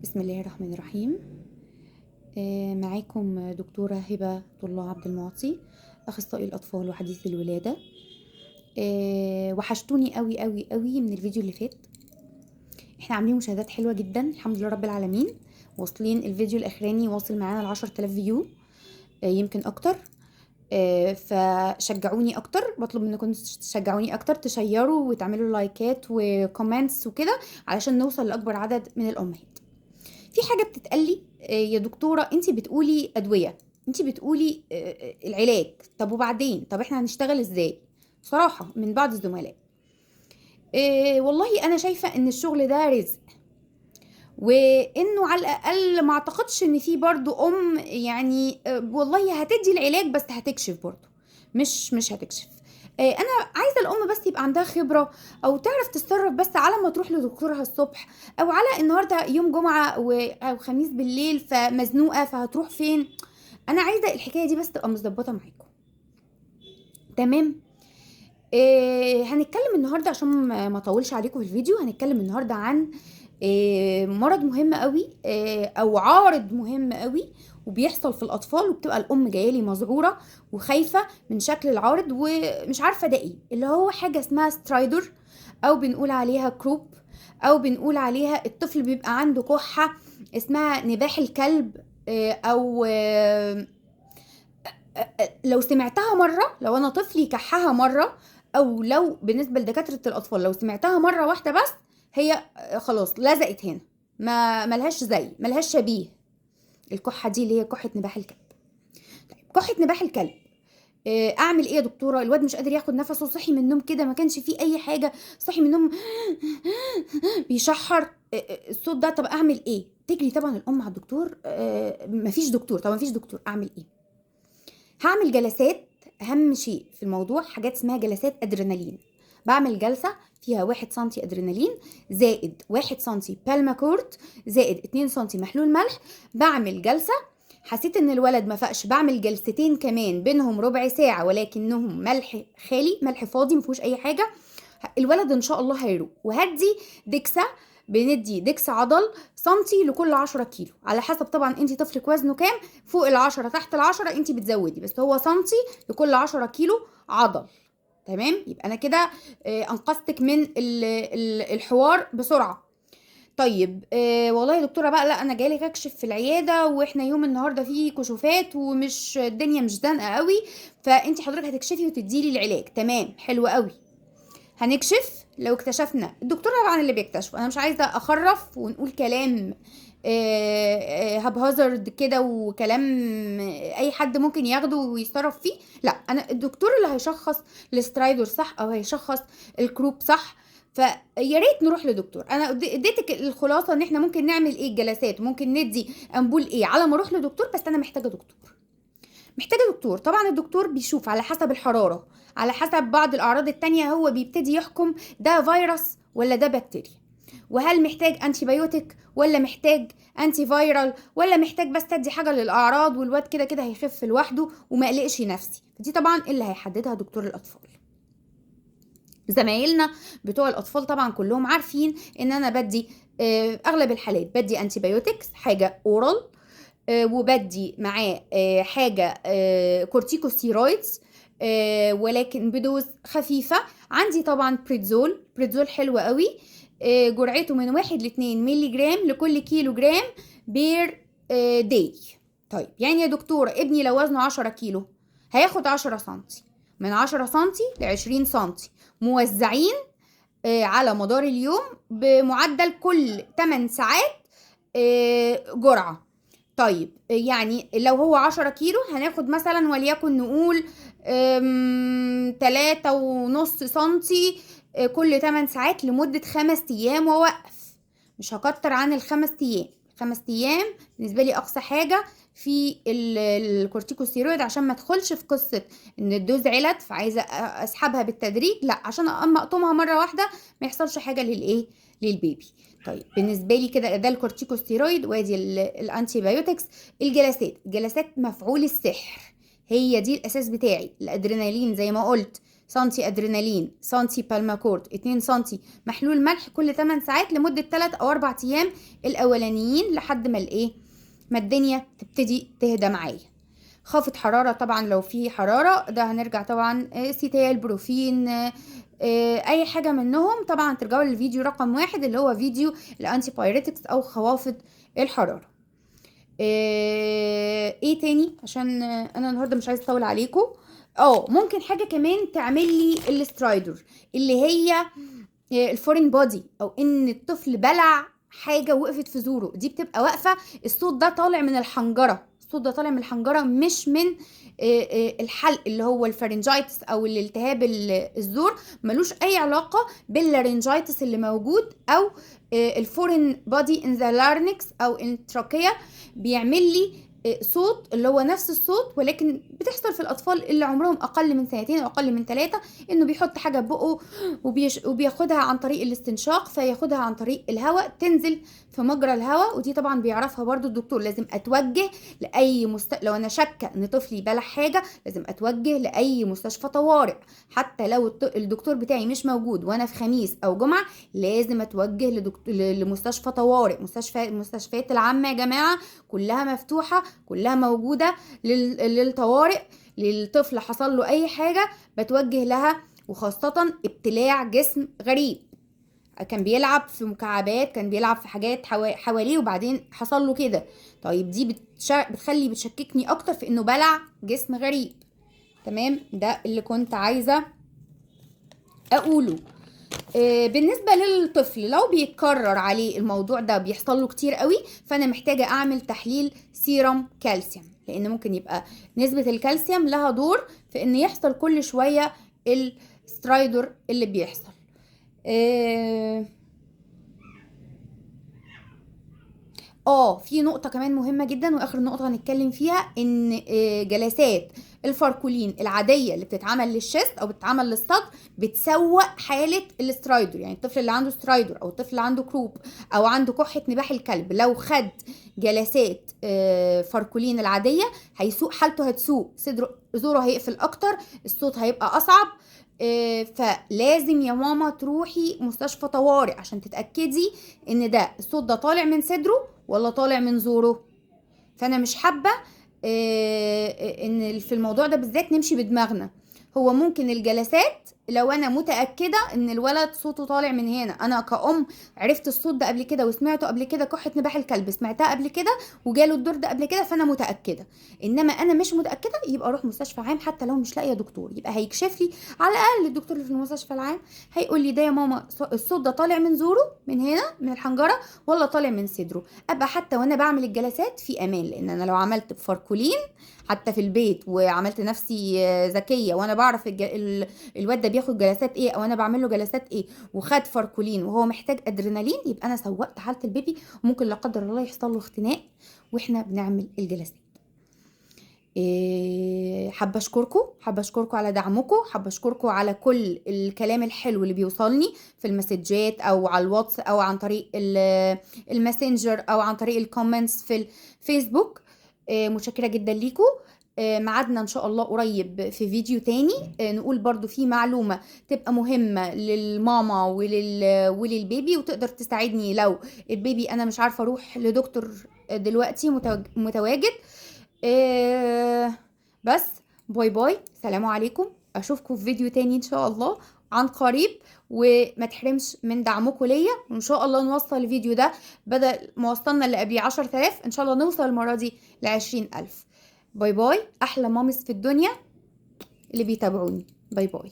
بسم الله الرحمن الرحيم. معاكم دكتورة هبة طلاب عبد المعطي، أخصائي الأطفال وحديث الولادة. وحشتوني قوي قوي قوي من الفيديو اللي فات. احنا عاملين مشاهدات حلوة جدا الحمد لله رب العالمين، واصلين الفيديو الأخراني واصل معانا 10,000 فيو، يمكن أكتر. فشجعوني أكتر، بطلب منكم تشجعوني أكتر، تشيروا وتعملوا لايكات وكومنتس وكده علشان نوصل لأكبر عدد من الأمهات. في حاجه بتتقالي يا دكتوره انت بتقولي ادويه، انت بتقولي العلاج، طب وبعدين، طب احنا هنشتغل ازاي؟ صراحه من بعض الزملاء والله انا شايفه ان الشغل ده رزق، وانه على الاقل ما اعتقدش ان في برضو يعني والله هتدي العلاج بس هتكشف برضو، مش هتكشف. انا عايزه الام بس يبقى عندها خبره او تعرف تتصرف، بس على ما تروح لدكتورها الصبح، او على النهارده يوم جمعه او خميس بالليل فمزنوقه فهتروح فين. انا عايزه الحكايه دي بس تبقى مظبطه معاكم، تمام؟ هنتكلم النهارده عشان ما اطولش عليكم في الفيديو. هنتكلم النهارده عن مرض مهم قوي، او عارض مهم قوي، وبيحصل في الاطفال، وبتبقى الام جايه لي مذعوره وخايفه من شكل العارض ومش عارفه ده ايه، اللي هو حاجه اسمها سترايدر، او بنقول عليها كروب، او بنقول عليها الطفل بيبقى عنده كحه اسمها نباح الكلب. او لو سمعتها مرة، لو أنا طفلي كحها مرة، أو لو بالنسبة لدكاترة الأطفال لو سمعتها مرة واحدة بس، هي خلاص لزقت هنا، ما ملهاش زي، ملهاش شبيه. الكحة دي اللي هي كحة نباح الكلب. طيب كحة نباح الكلب، اعمل ايه يا دكتوره؟ الواد مش قادر ياخد نفسه، صحي من النوم كده ما كانش فيه اي حاجه، صحي من النوم بيشحر الصوت ده، طب اعمل ايه؟ تجري طبعا الام على الدكتور. مفيش دكتور، طب مفيش دكتور اعمل ايه؟ هعمل جلسات. اهم شيء في الموضوع حاجات اسمها جلسات ادرينالين. بعمل جلسة فيها 1 سنتي ادرينالين، زائد 1 سنتي بالماكورت، زائد 2 سنتي محلول ملح. بعمل جلسة، حسيت ان الولد ما فقش، بعمل جلستين كمان بينهم ربع ساعة ولكنهم ملح خالي، ملح فاضي مفيهوش اي حاجة. الولد ان شاء الله هيروق. وهدي دكسة، بندي دكس عضل سنتي لكل 10 كيلو، على حسب طبعا انت طفلك وزنه كام، فوق 10 تحت 10 انت بتزودي، بس هو سنتي لكل 10 كيلو عضل. تمام، يبقى انا كده انقذتك من الحوار بسرعه. طيب والله يا دكتوره بقى، لا انا جايلك اكشف في العياده، واحنا يوم النهارده فيه كشوفات ومش الدنيا مش زنقه قوي، فانت حضرتك هتكشفي وتديلي العلاج. تمام، حلو قوي. هنكشف. لو اكتشفنا، الدكتور طبعا اللي بيكتشف، انا مش عايزه اخرف ونقول كلام هبهزرد كده، وكلام اي حد ممكن ياخده ويتصرف فيه. لا، انا الدكتور اللي هيشخص السترايدر صح، او هيشخص الكروب صح. فيا ريت نروح لدكتور. انا اديتك الخلاصه ان احنا ممكن نعمل ايه الجلسات، ممكن ندي امبول ايه على ما اروح لدكتور، بس انا محتاجه دكتور. محتاجة دكتور. طبعا الدكتور بيشوف على حسب الحرارة، على حسب بعض الأعراض التانية، هو بيبتدي يحكم ده فيروس ولا ده بكتيريا، وهل محتاج انتي بايوتيك ولا محتاج انتي فيرال، ولا محتاج بس تدي حاجة للأعراض والواد كده كده هيخف لوحده وما قلقش نفسي. دي طبعا اللي هيحددها دكتور الأطفال. زمايلنا بتوع الأطفال طبعا كلهم عارفين ان انا بدي اغلب الحالات بدي انتي بايوتكس، حاجة اورال، وبدي معاه حاجة كورتيكوستيرويدز، ولكن بدوز خفيفة. عندي طبعا بريدزول، بريدزول حلو قوي، جرعته من 1 ل 2 ملي جرام لكل كيلو جرام بير داي. طيب يعني يا دكتورة ابني لو وزنه 10 كيلو هياخد 10 سنتي، من 10 سنتي ل 20 سنتي، موزعين على مدار اليوم بمعدل كل 8 ساعات جرعة. طيب يعني لو هو 10 كيلو هناخد مثلا وليكن نقول 3.5 سنتي كل 8 ساعات لمدة 5 أيام ووقف. مش هكتر عن ال5 أيام. 5 أيام بالنسبة لي أقصى حاجة في الكورتيكوستيرويد، عشان ما ادخلش في قصة ان الدوز علت فعايزة اسحبها بالتدريج، لا، عشان اما اقطمها مرة واحدة ما يحصلش حاجة للبيبي. طيب بالنسبه لي كده ده الكورتيكوستيرويد، وادي الانتي بايوتكس. الجلسات مفعول السحر، هي دي الاساس بتاعي. الادرينالين زي ما قلت سنتي ادرينالين، سنتي بالماكورد، 2 سنتي محلول ملح كل 8 ساعات لمدة 3 أو 4 أيام الأولانيين لحد ما ما الدنيا تبتدي تهدى معايا. خافض حرارة طبعا لو في حرارة، ده هنرجع طبعا سيتال، بروفين، اي حاجة منهم. طبعا ترجعوا للفيديو رقم 1 اللي هو فيديو الانتي بايريتكس او خوافض الحرارة. ايه تاني عشان انا النهاردة مش عايزة اطول عليكم. ممكن حاجة كمان تعمل لي الاسترايدر اللي هي الفورين بودي، او ان الطفل بلع حاجة وقفت في زوره. دي بتبقى واقفة، الصوت ده طالع من الحنجرة، الصوت ده طالع من الحنجرة مش من الحلق اللي هو الفارنجايتس او الالتهاب الزور. ملوش اي علاقة باللارنجايتس اللي موجود او الفورين بودي ان ذا لارنكس او التراكية. بيعمل لي صوت اللي هو نفس الصوت، ولكن بتحصل في الاطفال اللي عمرهم اقل من 2 او اقل من 3، انه بيحط حاجة بقه وبياخدها عن طريق الاستنشاق، فياخدها عن طريق الهواء تنزل في مجرى الهواء. ودي طبعا بيعرفها برضو الدكتور. لازم اتوجه لاي لو انا شاكه ان طفلي بلع حاجه لازم اتوجه لاي مستشفى طوارئ. حتى لو الدكتور بتاعي مش موجود وانا في خميس او جمعه، لازم اتوجه لمستشفى طوارئ. المستشفيات العامه يا جماعه كلها مفتوحه، كلها موجوده للطوارئ. للطفل حصل له اي حاجه بتوجه لها، وخاصه ابتلاع جسم غريب، كان بيلعب في مكعبات، كان بيلعب في حاجات حواليه وبعدين حصل له كده. طيب دي بتشككني اكتر في انه بلع جسم غريب. تمام، ده اللي كنت عايزة اقوله. بالنسبة للطفل لو بيتكرر عليه الموضوع ده بيحصل له كتير قوي، فانا محتاجة اعمل تحليل سيرم كالسيوم، لان ممكن يبقى نسبة الكالسيوم لها دور في ان يحصل كل شوية السترايدر اللي بيحصل. في نقطة كمان مهمة جدا واخر نقطة هنتكلم فيها، ان جلسات الفاركولين العادية اللي بتتعمل للشست او بتتعمل للصدر بتسوء حالة الاسترايدر. يعني الطفل اللي عنده سترايدر او الطفل اللي عنده كروب او عنده كحة نباح الكلب، لو خد جلسات فاركولين العادية هيسوء حالته، هتسوء زوره هيقفل اكتر، الصوت هيبقى اصعب. فلازم يا ماما تروحي مستشفى طوارئ عشان تتأكدي ان ده الصوت ده طالع من صدره ولا طالع من زوره. فانا مش حابة ان في الموضوع ده بالذات نمشي بدماغنا. هو ممكن الجلسات لو انا متأكدة ان الولد صوته طالع من هنا، انا كأم عرفت الصوت ده قبل كده وسمعته قبل كده، كحة نباح الكلب سمعتها قبل كده وجاله الدور ده قبل كده، فانا متأكدة. انما انا مش متأكدة يبقى اروح مستشفى عام، حتى لو مش لاقيه دكتور يبقى هيكشف لي على الاقل الدكتور اللي في المستشفى العام هيقول لي ده يا ماما الصوت ده طالع من زوره من هنا من الحنجرة ولا طالع من صدره. ابقى حتى وانا بعمل الجلسات في امان، لان انا لو عملت بفاركولين حتى في البيت وعملت نفسي ذكيه وانا بعرف الواد ده بياخد جلسات ايه او انا بعمل له جلسات ايه، وخد فاركولين وهو محتاج ادرينالين، يبقى انا سوقت حاله البيبي وممكن لا قدر الله يحصل له اختناق واحنا بنعمل الجلسات. حابه اشكركم على دعمكم، حابه اشكركم على كل الكلام الحلو اللي بيوصلني في المسجات او على الواتس او عن طريق الماسنجر او عن طريق الكومنتس في الفيسبوك. متشكره جدا ليكم. ميعادنا ان شاء الله قريب في فيديو تاني نقول برضو فيه معلومة تبقى مهمة للماما وللبيبي وتقدر تساعدني لو البيبي انا مش عارفة اروح لدكتور دلوقتي متواجد. بس باي باي، سلام عليكم، اشوفكم في فيديو تاني ان شاء الله عن قريب. وما تحرمش من دعمكم ليا، وان شاء الله نوصل الفيديو ده بدل ما وصلنا اللي قبليه 10,000 ان شاء الله نوصل المرة دي ل20,000. باي باي، احلى مامس في الدنيا اللي بيتابعوني. باي باي.